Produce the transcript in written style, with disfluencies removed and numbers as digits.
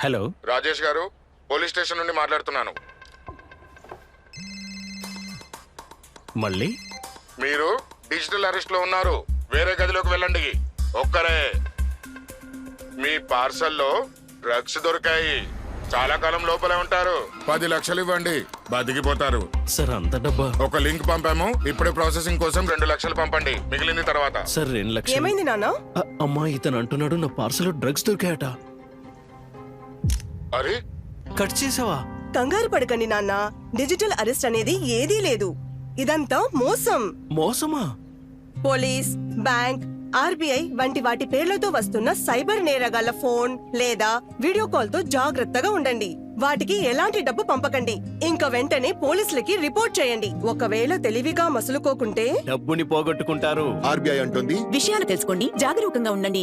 Hello, Rajesh గారు, police station నుండి మాట్లాడుతున్నాను. మళ్ళీ మీరు డిజిటల్ అరెస్ట్ లో ఉన్నారు. వేరే గదిలోకి వెళ్ళండి. ఒక్కరే. మీ పార్సల్లో డ్రగ్స్ దొరికాయి. చాలా కాలం లోపలే ఉంటారు. 10 లక్షలు ఇవ్వండి, బతికిపోతారు. సార్ అంత డబ్బా? ఒక లింక్ పంపాము, ఇప్పుడే ప్రాసెసింగ్ కోసం 2 లక్షలు పంపండి, మిగిలింది తర్వాత. సార్ 2 లక్షలు. ఏమైంది నాన్న? అమ్మా, ఇతను అంటున్నాడు నా పార్సల్ డ్రగ్స్ దొరికాయట. అరే, కట్ చేసావా? కంగారు పడకండి నాన్న, డిజిటల్ అరెస్ట్ అనేది ఏదీ లేదు. ఇదంతా మోసం. మోసమా? పోలీస్, బ్యాంక్, ఆర్బీఐ వంటి వాటి పేర్లతో వస్తున్న సైబర్ నేరగాళ్ల ఫోన్ లేదా వీడియో కాల్ తో జాగ్రత్తగా ఉండండి. వాటికి ఎలాంటి డబ్బు పంపకండి. ఇంకా వెంటనే పోలీసులకి రిపోర్ట్ చేయండి. ఒకవేళ తెలివిగా మసులుకోకుంటే డబ్బుని పోగొట్టుకుంటారు. ఆర్బీఐ అంటుంది, విషయాలు తెలుసుకోండి, జాగరూకంగా ఉండండి.